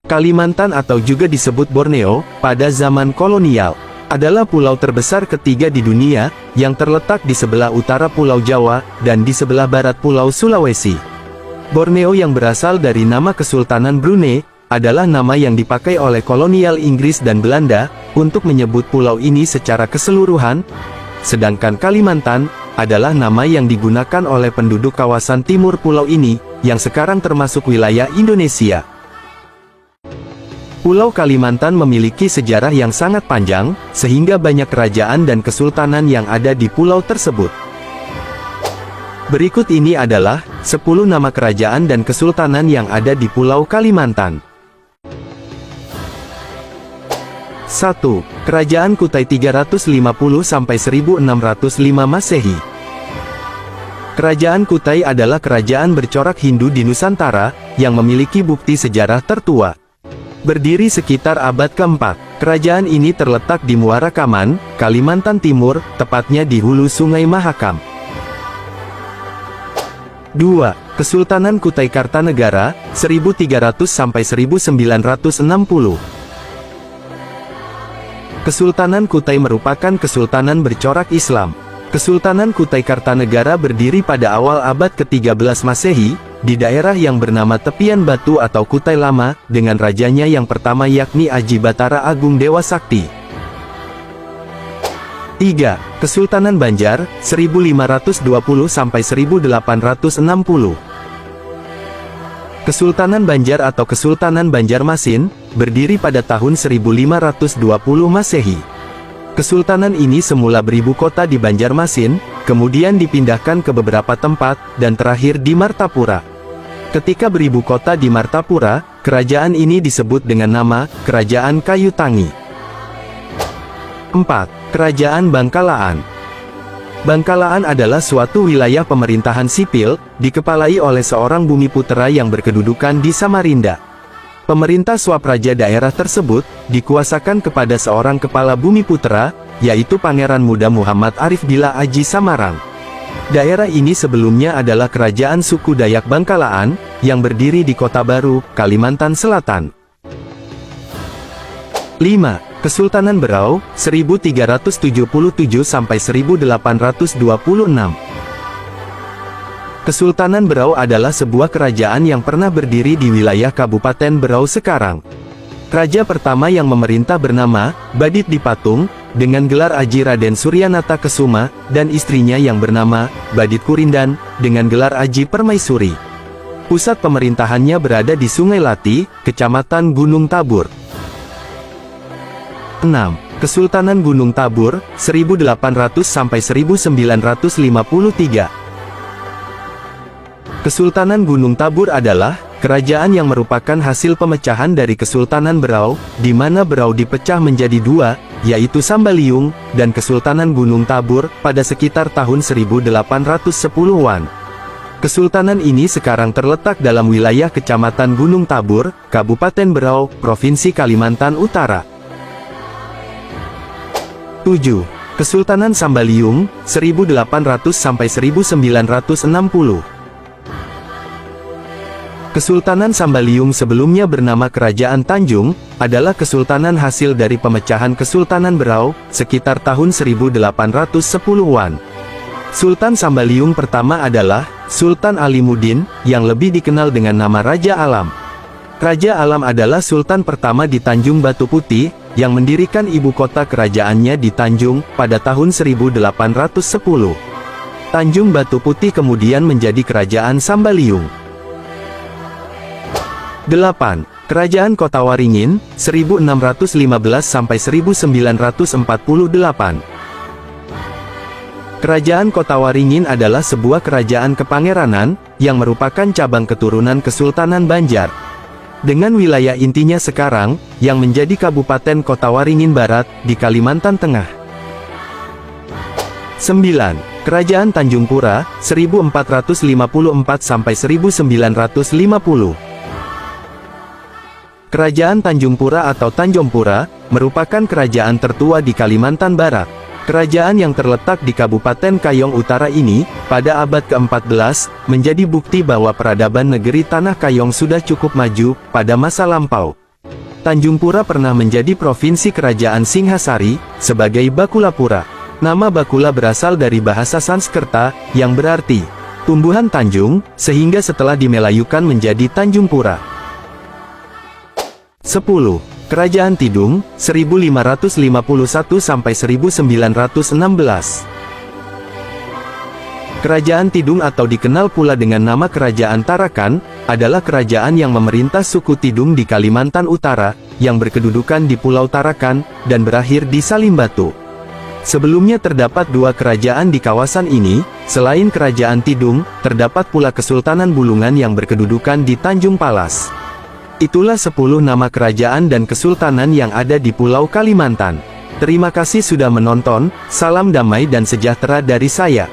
Kalimantan atau juga disebut Borneo, pada zaman kolonial, adalah pulau terbesar ketiga di dunia, yang terletak di sebelah utara Pulau Jawa, dan di sebelah barat Pulau Sulawesi. Borneo yang berasal dari nama Kesultanan Brunei, adalah nama yang dipakai oleh kolonial Inggris dan Belanda, untuk menyebut pulau ini secara keseluruhan, sedangkan Kalimantan, adalah nama yang digunakan oleh penduduk kawasan timur pulau ini, yang sekarang termasuk wilayah Indonesia. Pulau Kalimantan memiliki sejarah yang sangat panjang, sehingga banyak kerajaan dan kesultanan yang ada di pulau tersebut. Berikut ini adalah 10 nama kerajaan dan kesultanan yang ada di Pulau Kalimantan. 1. Kerajaan Kutai 350–1605 Masehi. Kerajaan Kutai adalah kerajaan bercorak Hindu di Nusantara, yang memiliki bukti sejarah tertua. Berdiri sekitar abad ke-4, kerajaan ini terletak di Muara Kaman, Kalimantan Timur, tepatnya di hulu Sungai Mahakam. 2. Kesultanan Kutai Kartanegara, 1300–1960. Kesultanan Kutai merupakan kesultanan bercorak Islam. Kesultanan Kutai Kartanegara berdiri pada awal abad ke-13 Masehi, di daerah yang bernama Tepian Batu atau Kutai Lama, dengan rajanya yang pertama yakni Aji Batara Agung Dewa Sakti. 3. Kesultanan Banjar, 1520–1860. Kesultanan Banjar atau Kesultanan Banjarmasin, berdiri pada tahun 1520 Masehi. Kesultanan ini semula beribu kota di Banjarmasin, kemudian dipindahkan ke beberapa tempat, dan terakhir di Martapura. Ketika beribu kota di Martapura, kerajaan ini disebut dengan nama, Kerajaan Kayu Tangi. 4. Kerajaan Bangkalaan. Bangkalaan adalah suatu wilayah pemerintahan sipil, dikepalai oleh seorang bumiputera yang berkedudukan di Samarinda. Pemerintah swapraja daerah tersebut, dikuasakan kepada seorang kepala bumiputera, yaitu Pangeran Muda Muhammad Arif Dila Aji Samarang. Daerah ini sebelumnya adalah kerajaan suku Dayak Bangkalaan, yang berdiri di Kota Baru, Kalimantan Selatan. 5. Kesultanan Berau, 1377–1826. Kesultanan Berau adalah sebuah kerajaan yang pernah berdiri di wilayah Kabupaten Berau sekarang. Raja pertama yang memerintah bernama, Badit Dipatung, dengan gelar Aji Raden Suryanata Kesuma, dan istrinya yang bernama, Badit Kurindan, dengan gelar Aji Permaisuri. Pusat pemerintahannya berada di Sungai Lati, Kecamatan Gunung Tabur. 6. Kesultanan Gunung Tabur, 1800–1953. Kesultanan Gunung Tabur adalah kerajaan yang merupakan hasil pemecahan dari Kesultanan Berau, di mana Berau dipecah menjadi dua, yaitu Sambaliung, dan Kesultanan Gunung Tabur, pada sekitar tahun 1810-an. Kesultanan ini sekarang terletak dalam wilayah Kecamatan Gunung Tabur, Kabupaten Berau, Provinsi Kalimantan Utara. 7. Kesultanan Sambaliung, 1800–1960. Kesultanan Sambaliung sebelumnya bernama Kerajaan Tanjung, adalah kesultanan hasil dari pemecahan Kesultanan Berau, sekitar tahun 1810-an. Sultan Sambaliung pertama adalah Sultan Alimuddin, yang lebih dikenal dengan nama Raja Alam. Raja Alam adalah sultan pertama di Tanjung Batu Putih, yang mendirikan ibu kota kerajaannya di Tanjung, pada tahun 1810. Tanjung Batu Putih kemudian menjadi Kerajaan Sambaliung. 8. Kerajaan Kota Waringin, 1615–1948. Kerajaan Kota Waringin adalah sebuah kerajaan kepangeranan, yang merupakan cabang keturunan Kesultanan Banjar. Dengan wilayah intinya sekarang, yang menjadi Kabupaten Kota Waringin Barat, di Kalimantan Tengah. 9. Kerajaan Tanjung Pura, 1454–1950. Kerajaan Tanjung Pura atau Tanjompura, merupakan kerajaan tertua di Kalimantan Barat. Kerajaan yang terletak di Kabupaten Kayong Utara ini, pada abad ke-14, menjadi bukti bahwa peradaban negeri Tanah Kayong sudah cukup maju, pada masa lampau. Tanjung Pura pernah menjadi provinsi kerajaan Singhasari, sebagai Bakulapura. Nama Bakula berasal dari bahasa Sanskerta, yang berarti tumbuhan tanjung, sehingga setelah dimelayukan menjadi Tanjung Pura. 10. Kerajaan Tidung, 1551–1916. Kerajaan Tidung atau dikenal pula dengan nama Kerajaan Tarakan, adalah kerajaan yang memerintah suku Tidung di Kalimantan Utara, yang berkedudukan di Pulau Tarakan, dan berakhir di Salimbatu. Sebelumnya terdapat dua kerajaan di kawasan ini, selain Kerajaan Tidung, terdapat pula Kesultanan Bulungan yang berkedudukan di Tanjung Palas. Itulah 10 nama kerajaan dan kesultanan yang ada di Pulau Kalimantan. Terima kasih sudah menonton, salam damai dan sejahtera dari saya.